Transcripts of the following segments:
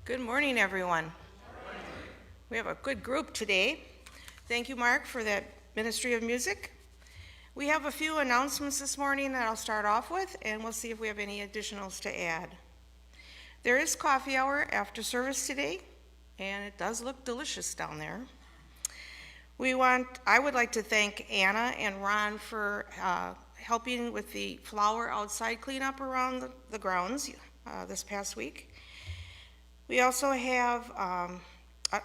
Good morning, everyone. We have a good group today. Thank you, Mark, for that ministry of music. We have a few announcements this morning that I'll start off with, and we'll see if we have any additionals to add. There is coffee hour after service today, and it does look delicious down there. I would like to thank Anna and Ron for helping with the flower outside cleanup around the grounds this past week. We also have an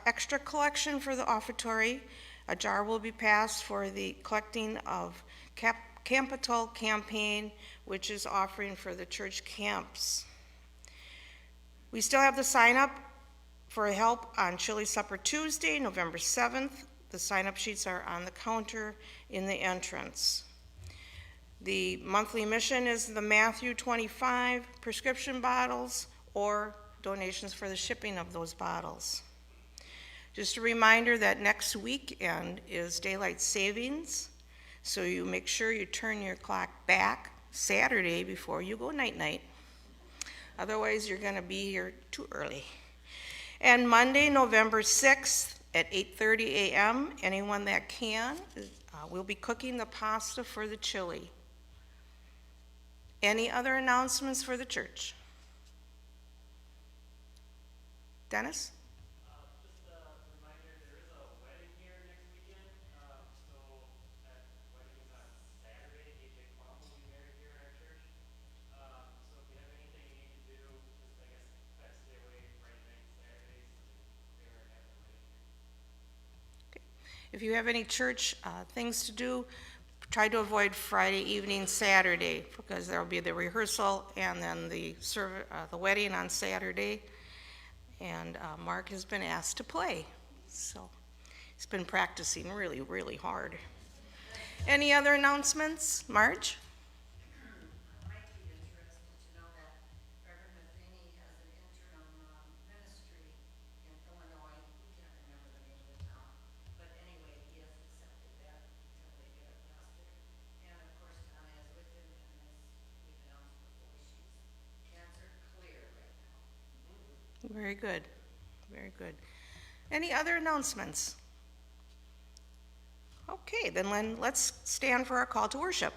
extra collection for the offertory. A jar will be passed for the collecting of Capital campaign, which is offering for the church camps. We still have the sign up for help on Chili Supper Tuesday, November 7th. The sign-up sheets are on the counter in the entrance. The monthly mission is the Matthew 25 prescription bottles or donations for the shipping of those bottles. Just a reminder that next weekend is daylight savings, so you make sure you turn your clock back Saturday before you go night-night. Otherwise, you're going to be here too early. And Monday, November 6th at 8:30 a.m., anyone that can, we'll be cooking the pasta for the chili. Any other announcements for the church? Dennis? Just a reminder, there is a wedding here next weekend. So that wedding is on Saturday. AJ Plum will be married here in our church. So if you have anything you need to do, just I guess try to stay away Friday night and Saturdays. They were at the wedding here. Okay. If you have any church things to do, try to avoid Friday evening, Saturday, because there will be the rehearsal and then the wedding on Saturday. And Mark has been asked to play, so he's been practicing really, really hard. Any other announcements? Marge? I might be interested to know that Reverend Matheny has an interim ministry in Illinois. We can't remember the name of the town, but anyway, he has accepted that until they get a pastor. And of course, Donna is with him, and as we've announced before, she's cancer clear right now. Very good, very good. Any other announcements? Okay, then let's stand for our call to worship.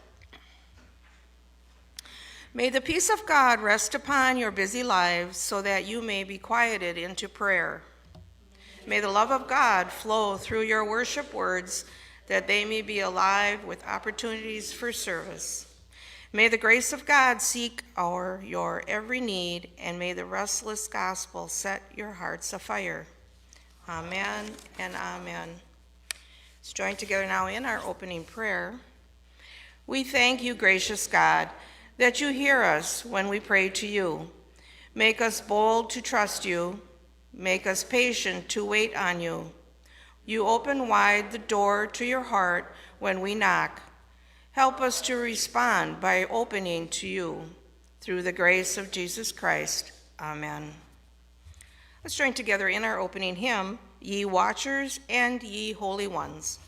May the peace of God rest upon your busy lives so that you may be quieted into prayer. May the love of God flow through your worship words that they may be alive with opportunities for service. May the grace of God seek your every need, and may the restless gospel set your hearts afire. Amen and amen. Let's join together now in our opening prayer. We thank you, gracious God, that you hear us when we pray to you. Make us bold to trust you. Make us patient to wait on you. You open wide the door to your heart when we knock. Help us to respond by opening to you. Through the grace of Jesus Christ. Amen. Let's join together in our opening hymn, Ye Watchers and Ye Holy Ones.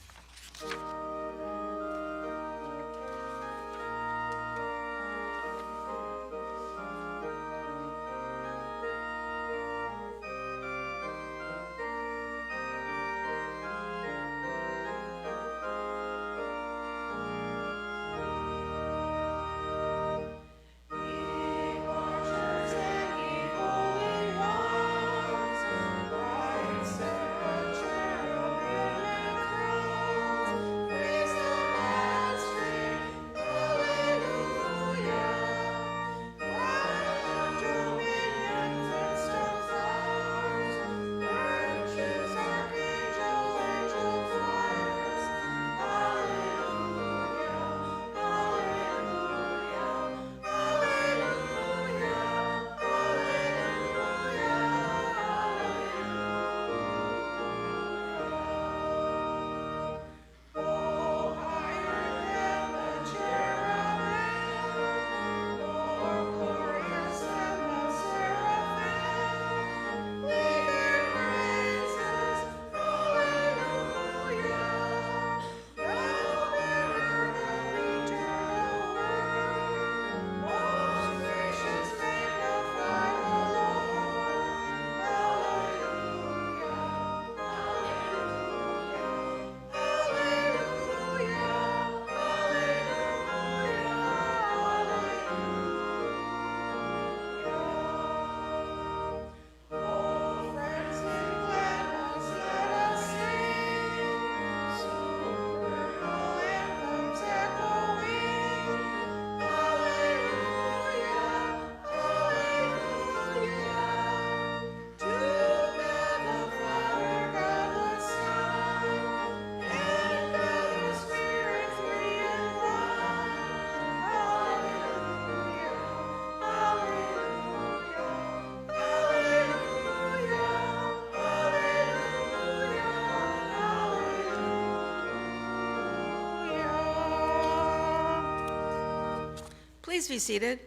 Please be seated.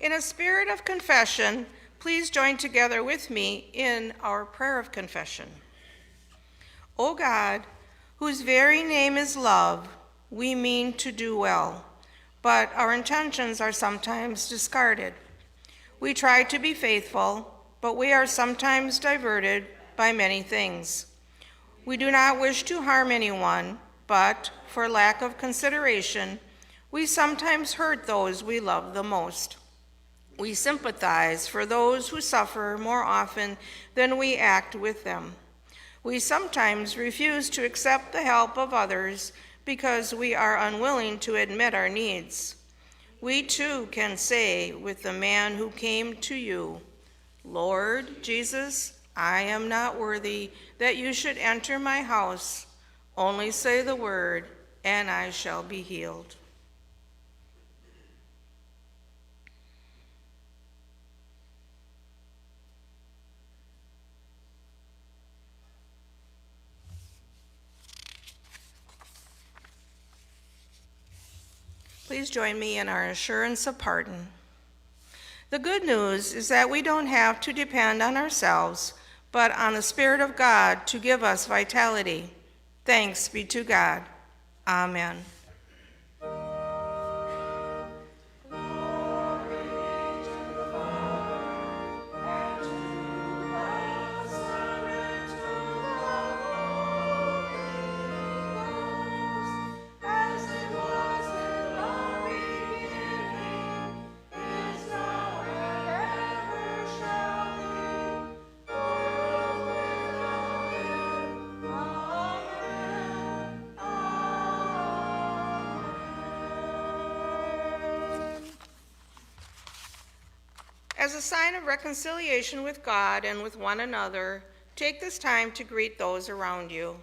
In a spirit of confession, please join together with me in our prayer of confession. O God, whose very name is love, we mean to do well, but our intentions are sometimes discarded. We try to be faithful, but we are sometimes diverted by many things. We do not wish to harm anyone, but for lack of consideration, we sometimes hurt those we love the most. We sympathize for those who suffer more often than we act with them. We sometimes refuse to accept the help of others because we are unwilling to admit our needs. We too can say with the man who came to you, Lord Jesus, I am not worthy that you should enter my house. Only say the word, and I shall be healed. Please join me in our assurance of pardon. The good news is that we don't have to depend on ourselves, but on the Spirit of God to give us vitality. Thanks be to God. Amen. As a sign of reconciliation with God and with one another, take this time to greet those around you.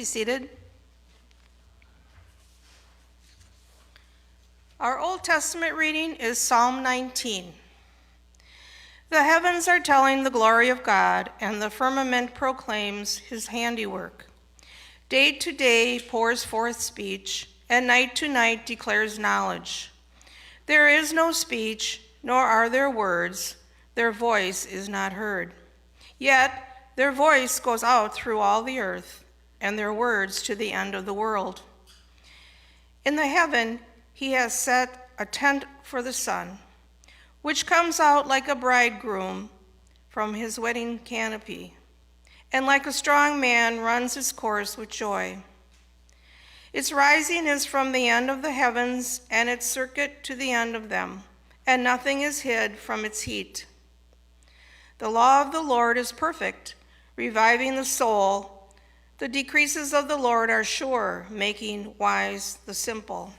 be seated. Our Old Testament reading is Psalm 19. The heavens are telling the glory of God, and the firmament proclaims his handiwork. Day to day pours forth speech, and night to night declares knowledge. There is no speech, nor are there words. Their voice is not heard. Yet their voice goes out through all the earth, and their words to the end of the world. In the heaven he has set a tent for the sun, which comes out like a bridegroom from his wedding canopy, and like a strong man runs his course with joy. Its rising is from the end of the heavens, and its circuit to the end of them, and nothing is hid from its heat. The law of the Lord is perfect, reviving the soul. The decrees of the Lord are sure, making wise the simple.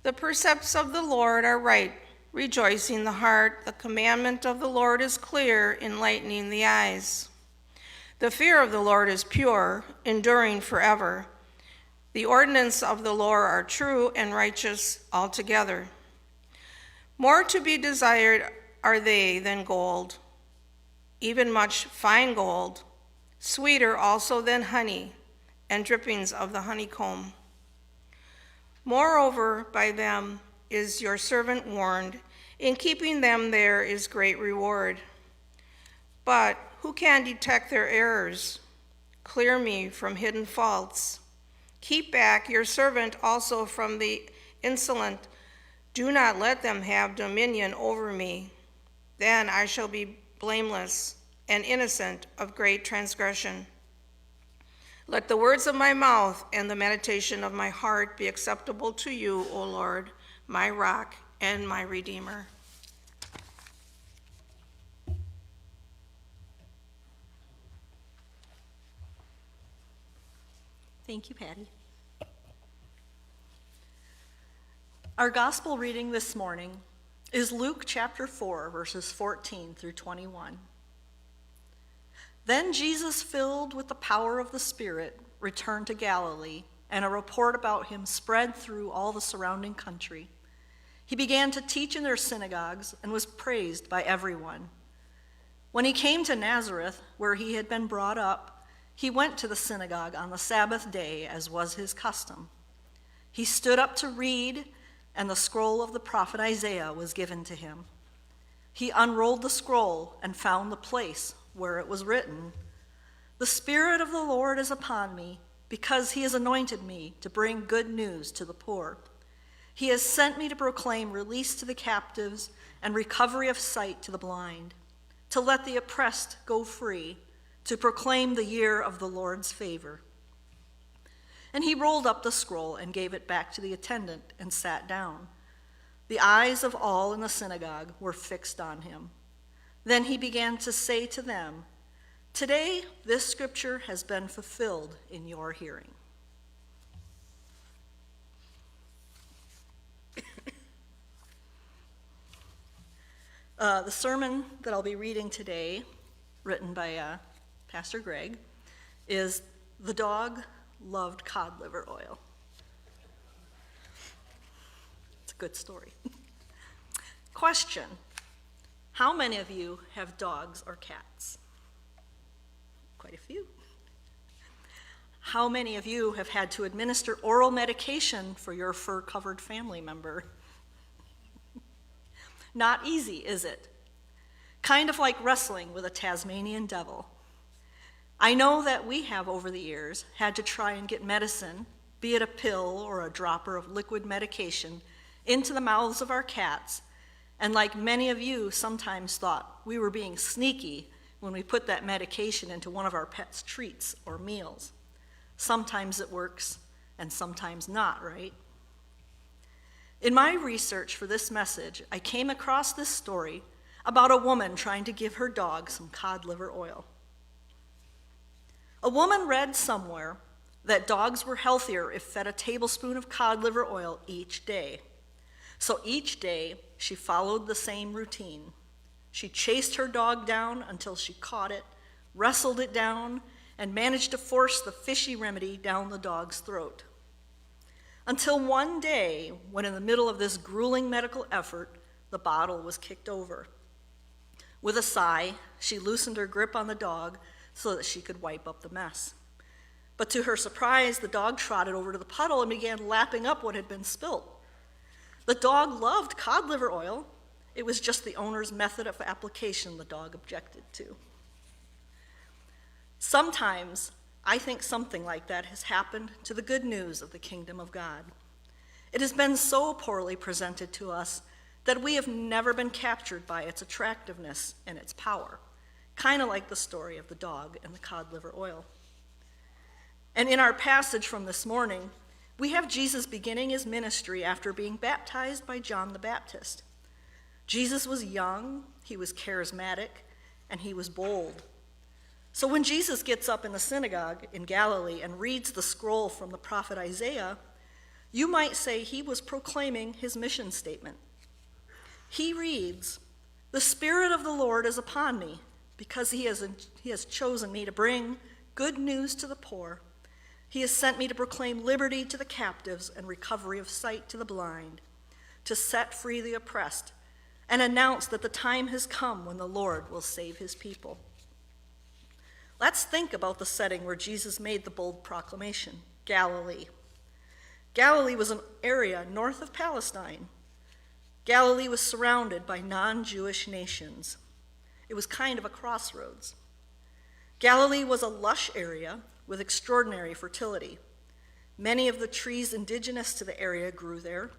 The precepts of the Lord are right, rejoicing the heart. The commandment of the Lord is clear, enlightening the eyes. The fear of the Lord is pure, enduring forever. The ordinances of the Lord are true and righteous altogether. More to be desired are they than gold, even much fine gold, sweeter also than honey, and drippings of the honeycomb. Moreover, by them is your servant warned. In keeping them there is great reward. But who can detect their errors? Clear me from hidden faults. Keep back your servant also from the insolent. Do not let them have dominion over me. Then I shall be blameless and innocent of great transgression. Let the words of my mouth and the meditation of my heart be acceptable to you, O Lord, my rock and my redeemer. Thank you, Patty. Our gospel reading this morning is Luke chapter 4, verses 14 through 21. Then Jesus, filled with the power of the Spirit, returned to Galilee, and a report about him spread through all the surrounding country. He began to teach in their synagogues and was praised by everyone. When he came to Nazareth, where he had been brought up, he went to the synagogue on the Sabbath day, as was his custom. He stood up to read, and the scroll of the prophet Isaiah was given to him. He unrolled the scroll and found the place where it was written, "The Spirit of the Lord is upon me, because he has anointed me to bring good news to the poor. He has sent me to proclaim release to the captives and recovery of sight to the blind, to let the oppressed go free, to proclaim the year of the Lord's favor." And he rolled up the scroll and gave it back to the attendant and sat down. The eyes of all in the synagogue were fixed on him. Then he began to say to them, "Today this scripture has been fulfilled in your hearing." The sermon that I'll be reading today, written by Pastor Greg, is "The Dog Loved Cod Liver Oil." It's a good story. Question: how many of you have dogs or cats? Quite a few. How many of you have had to administer oral medication for your fur-covered family member? Not easy, is it? Kind of like wrestling with a Tasmanian devil. I know that we have, over the years, had to try and get medicine, be it a pill or a dropper of liquid medication, into the mouths of our cats, and like many of you sometimes thought we were being sneaky when we put that medication into one of our pets' treats or meals. Sometimes it works, and sometimes not, right? In my research for this message, I came across this story about a woman trying to give her dog some cod liver oil. A woman read somewhere that dogs were healthier if fed a tablespoon of cod liver oil each day. So each day, she followed the same routine. She chased her dog down until she caught it, wrestled it down, and managed to force the fishy remedy down the dog's throat. Until one day, when in the middle of this grueling medical effort, the bottle was kicked over. With a sigh, she loosened her grip on the dog so that she could wipe up the mess. But to her surprise, the dog trotted over to the puddle and began lapping up what had been spilt. The dog loved cod liver oil. It was just the owner's method of application the dog objected to. Sometimes I think something like that has happened to the good news of the kingdom of God. It has been so poorly presented to us that we have never been captured by its attractiveness and its power, kind of like the story of the dog and the cod liver oil. And in our passage from this morning, we have Jesus beginning his ministry after being baptized by John the Baptist. Jesus was young, he was charismatic, and he was bold. So when Jesus gets up in the synagogue in Galilee and reads the scroll from the prophet Isaiah, you might say he was proclaiming his mission statement. He reads, "The Spirit of the Lord is upon me, because he has chosen me to bring good news to the poor. He has sent me to proclaim liberty to the captives and recovery of sight to the blind, to set free the oppressed, and announce that the time has come when the Lord will save his people." Let's think about the setting where Jesus made the bold proclamation, Galilee. Galilee was an area north of Palestine. Galilee was surrounded by non-Jewish nations. It was kind of a crossroads. Galilee was a lush area with extraordinary fertility. Many of the trees indigenous to the area grew there,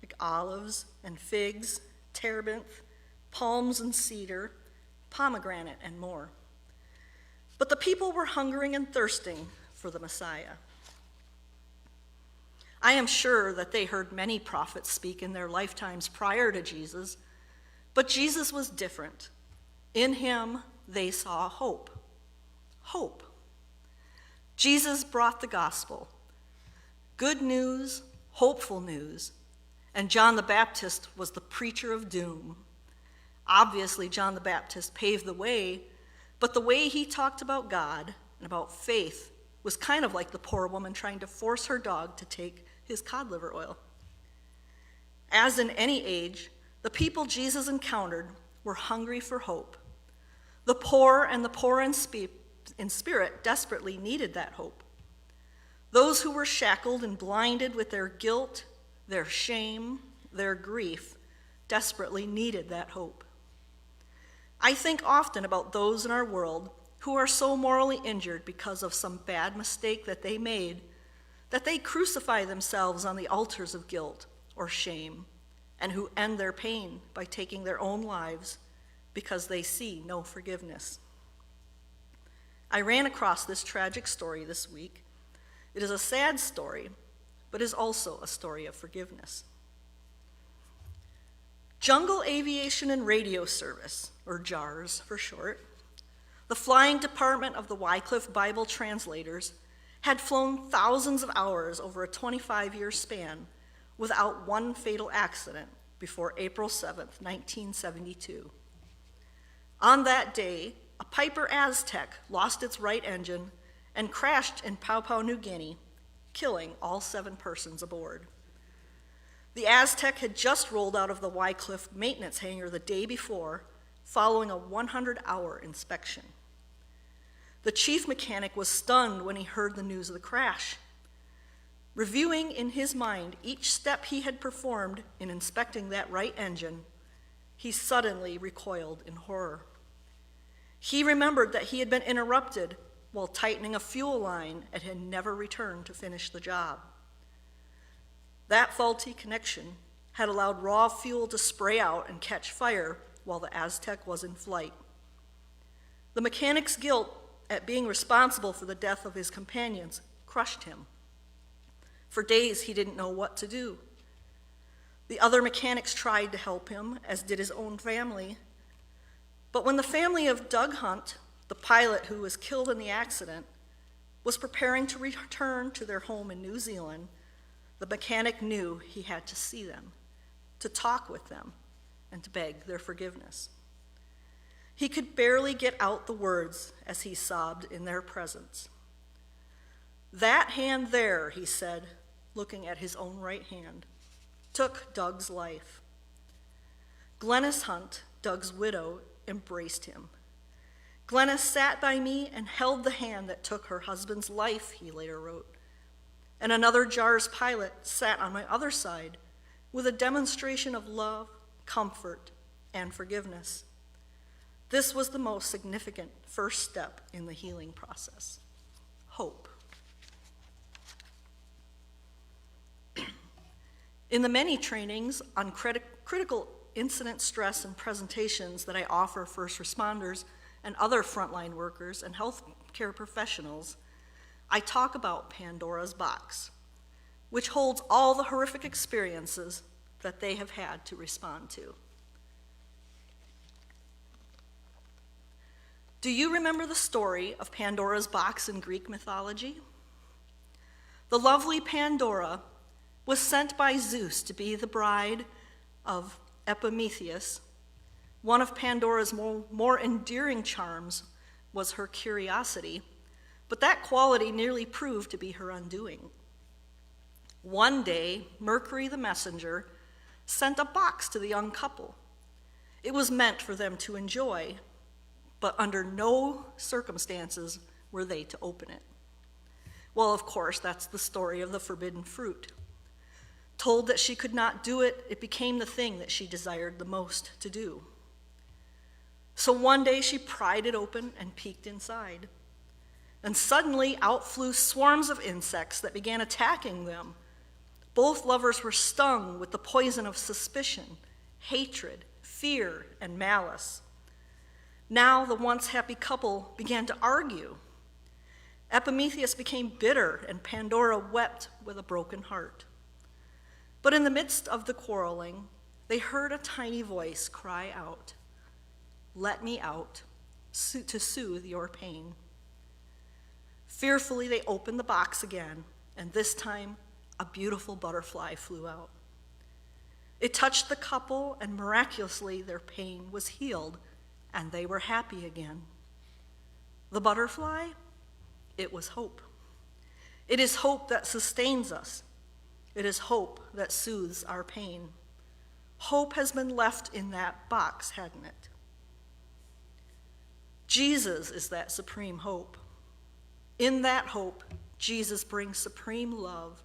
like olives and figs, terebinth, palms and cedar, pomegranate, and more. But the people were hungering and thirsting for the Messiah. I am sure that they heard many prophets speak in their lifetimes prior to Jesus, but Jesus was different. In him, they saw hope. Hope. Jesus brought the gospel, good news, hopeful news, and John the Baptist was the preacher of doom. Obviously, John the Baptist paved the way, but the way he talked about God and about faith was kind of like the poor woman trying to force her dog to take his cod liver oil. As in any age, the people Jesus encountered were hungry for hope. The poor and the poor in spirit desperately needed that hope. Those who were shackled and blinded with their guilt, their shame, their grief, desperately needed that hope. I think often about those in our world who are so morally injured because of some bad mistake that they made that they crucify themselves on the altars of guilt or shame, and who end their pain by taking their own lives because they see no forgiveness. I ran across this tragic story this week. It is a sad story, but is also a story of forgiveness. Jungle Aviation and Radio Service, or JARS for short, the flying department of the Wycliffe Bible translators, had flown thousands of hours over a 25-year span without one fatal accident before April 7th, 1972. On that day, a Piper Aztec lost its right engine and crashed in Papua New Guinea, killing all 7 persons aboard. The Aztec had just rolled out of the Wycliffe maintenance hangar the day before, following a 100-hour inspection. The chief mechanic was stunned when he heard the news of the crash. Reviewing in his mind each step he had performed in inspecting that right engine, he suddenly recoiled in horror. He remembered that he had been interrupted while tightening a fuel line and had never returned to finish the job. That faulty connection had allowed raw fuel to spray out and catch fire while the Aztec was in flight. The mechanic's guilt at being responsible for the death of his companions crushed him. For days, he didn't know what to do. The other mechanics tried to help him, as did his own family. But when the family of Doug Hunt, the pilot who was killed in the accident, was preparing to return to their home in New Zealand, the mechanic knew he had to see them, to talk with them, and to beg their forgiveness. He could barely get out the words as he sobbed in their presence. "That hand there," he said, looking at his own right hand, "took Doug's life." Glennis Hunt, Doug's widow, embraced him. "Glennis sat by me and held the hand that took her husband's life," he later wrote. "And another JARS pilot sat on my other side with a demonstration of love, comfort, and forgiveness." This was the most significant first step in the healing process: hope. In the many trainings on critical incident stress and presentations that I offer first responders and other frontline workers and healthcare professionals, I talk about Pandora's box, which holds all the horrific experiences that they have had to respond to. Do you remember the story of Pandora's box in Greek mythology? The lovely Pandora was sent by Zeus to be the bride of Epimetheus. One of Pandora's more endearing charms was her curiosity, but that quality nearly proved to be her undoing. One day, Mercury the messenger sent a box to the young couple. It was meant for them to enjoy, but under no circumstances were they to open it. Well, of course, that's the story of the forbidden fruit. Told that she could not do it, it became the thing that she desired the most to do. So one day she pried it open and peeked inside. And suddenly out flew swarms of insects that began attacking them. Both lovers were stung with the poison of suspicion, hatred, fear, and malice. Now the once happy couple began to argue. Epimetheus became bitter, and Pandora wept with a broken heart. But in the midst of the quarreling, they heard a tiny voice cry out, "Let me out, to soothe your pain." Fearfully, they opened the box again, and this time, a beautiful butterfly flew out. It touched the couple, and miraculously, their pain was healed, and they were happy again. The butterfly? It was hope. It is hope that sustains us. It is hope that soothes our pain. Hope has been left in that box, hadn't it? Jesus is that supreme hope. In that hope, Jesus brings supreme love,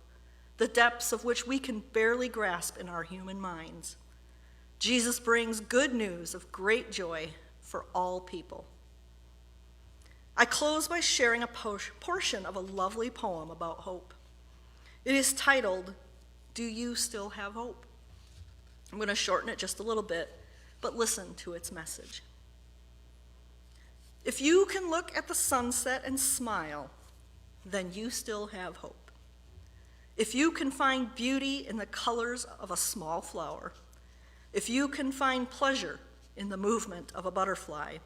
the depths of which we can barely grasp in our human minds. Jesus brings good news of great joy for all people. I close by sharing a portion of a lovely poem about hope. It is titled, "Do You Still Have Hope?" I'm going to shorten it just a little bit, but listen to its message. If you can look at the sunset and smile, then you still have hope. If you can find beauty in the colors of a small flower, if you can find pleasure in the movement of a butterfly,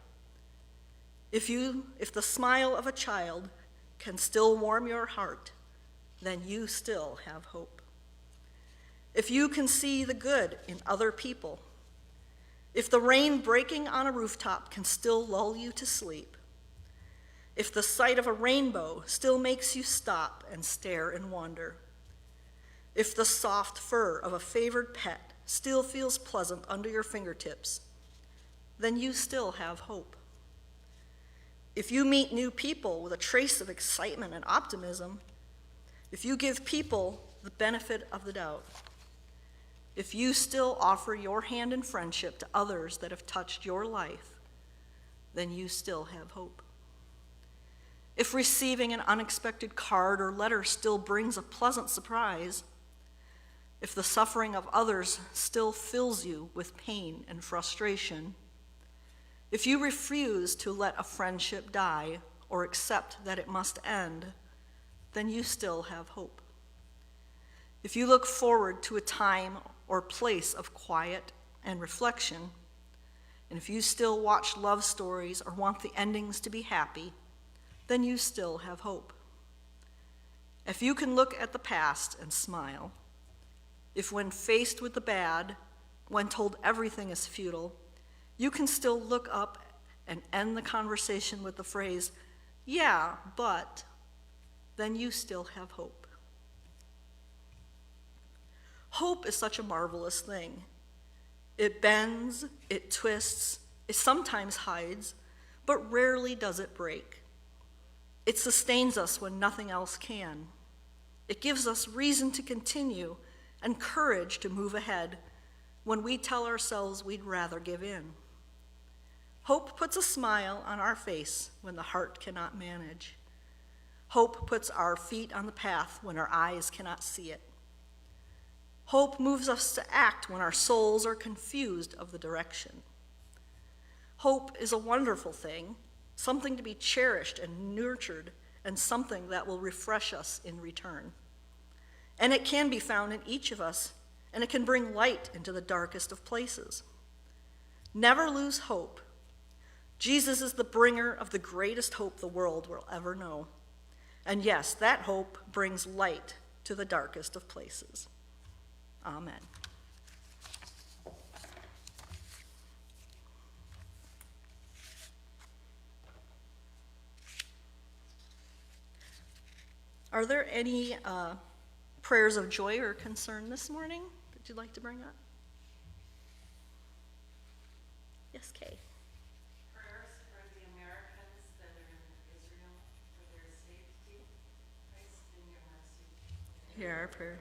if the smile of a child can still warm your heart, then you still have hope. If you can see the good in other people, if the rain breaking on a rooftop can still lull you to sleep, if the sight of a rainbow still makes you stop and stare and wonder, if the soft fur of a favored pet still feels pleasant under your fingertips, then you still have hope. If you meet new people with a trace of excitement and optimism, if you give people the benefit of the doubt, if you still offer your hand in friendship to others that have touched your life, then you still have hope. If receiving an unexpected card or letter still brings a pleasant surprise, if the suffering of others still fills you with pain and frustration, if you refuse to let a friendship die or accept that it must end, then you still have hope. If you look forward to a time or place of quiet and reflection, and if you still watch love stories or want the endings to be happy, then you still have hope. If you can look at the past and smile, if when faced with the bad, when told everything is futile, you can still look up and end the conversation with the phrase, "Yeah, but," then you still have hope. Hope is such a marvelous thing. It bends, it twists, it sometimes hides, but rarely does it break. It sustains us when nothing else can. It gives us reason to continue and courage to move ahead when we tell ourselves we'd rather give in. Hope puts a smile on our face when the heart cannot manage. Hope puts our feet on the path when our eyes cannot see it. Hope moves us to act when our souls are confused of the direction. Hope is a wonderful thing, something to be cherished and nurtured, and something that will refresh us in return. And it can be found in each of us, and it can bring light into the darkest of places. Never lose hope. Jesus is the bringer of the greatest hope the world will ever know. And yes, that hope brings light to the darkest of places. Amen. Are there any prayers of joy or concern this morning that you'd like to bring up? Yes, Kay. Prayers for the Americans that are in Israel for their safety. Christ in your mercy. Hear our prayer.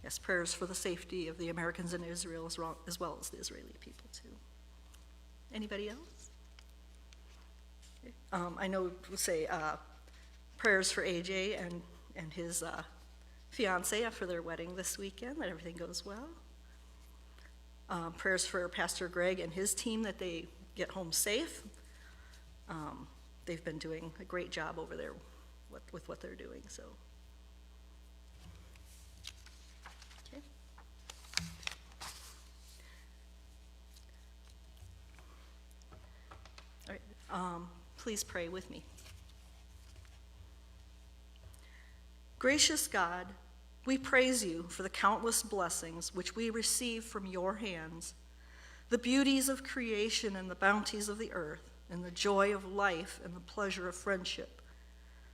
Yes, prayers for the safety of the Americans in Israel as well as the Israeli people too. Anybody else? I know we'll say prayers for AJ and his fiance for their wedding this weekend, that everything goes well. Prayers for Pastor Greg and his team that they get home safe. They've been doing a great job over there with what they're doing. So, okay. All right. Please pray with me. Gracious God, we praise you for the countless blessings which we receive from your hands, the beauties of creation and the bounties of the earth, and the joy of life and the pleasure of friendship,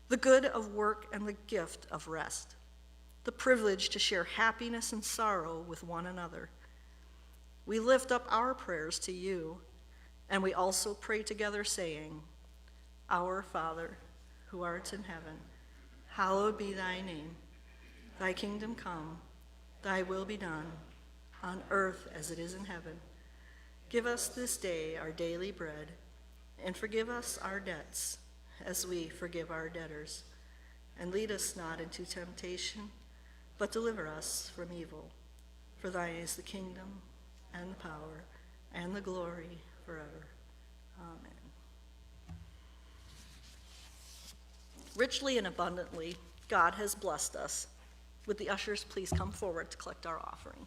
the good of work and the gift of rest, the privilege to share happiness and sorrow with one another. We lift up our prayers to you, and we also pray together saying, Our Father, who art in heaven, hallowed be thy name. Thy kingdom come, thy will be done, on earth as it is in heaven. Give us this day our daily bread, and forgive us our debts, as we forgive our debtors. And lead us not into temptation, but deliver us from evil. For thine is the kingdom, and the power, and the glory forever. Amen. Richly and abundantly, God has blessed us. Would the ushers please come forward to collect our offering?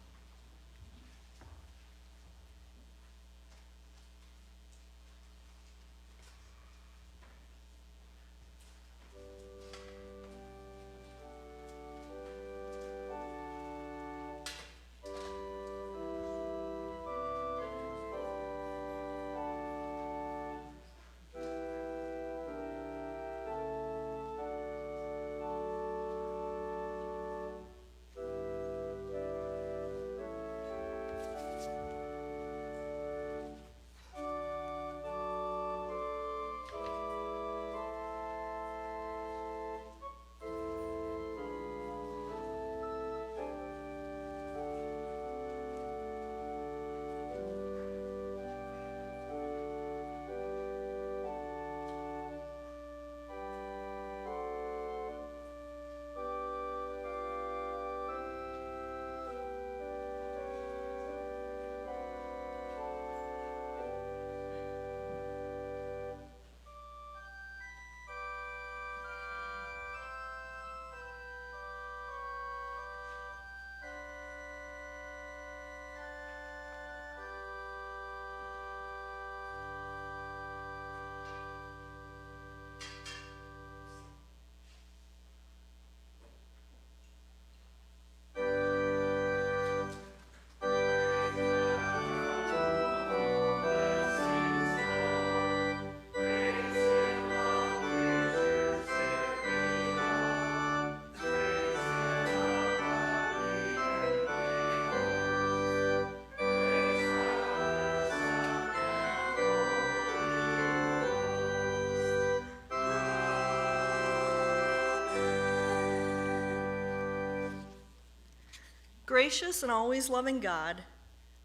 Gracious and always loving God,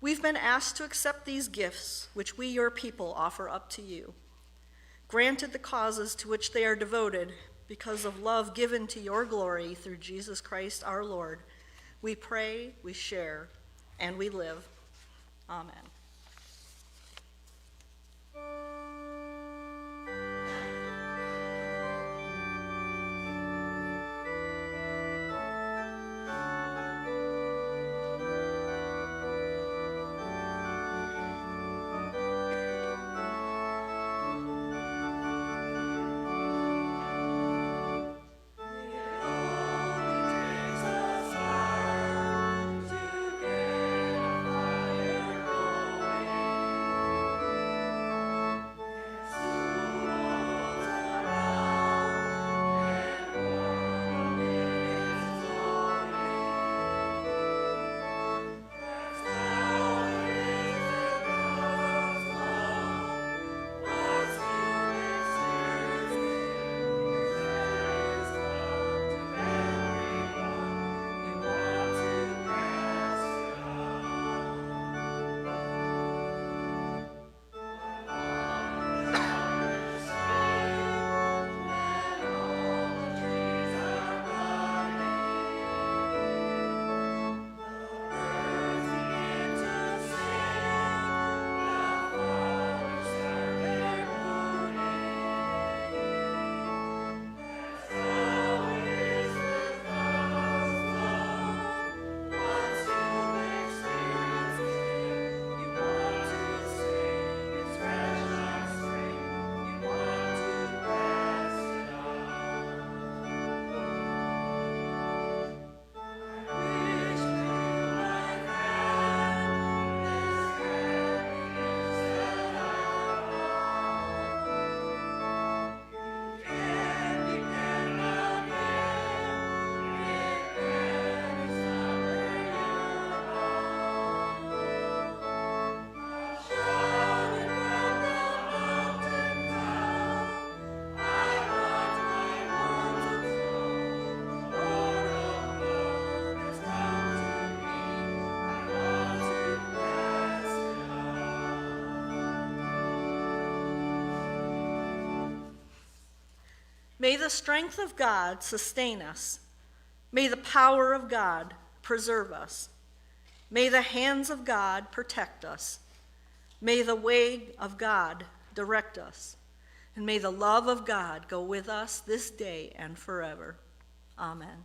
we've been asked to accept these gifts which we, your people, offer up to you. Granted the causes to which they are devoted because of love given to your glory through Jesus Christ our Lord, we pray, we share, and we live. Amen. May the strength of God sustain us. May the power of God preserve us. May the hands of God protect us. May the way of God direct us. And may the love of God go with us this day and forever. Amen.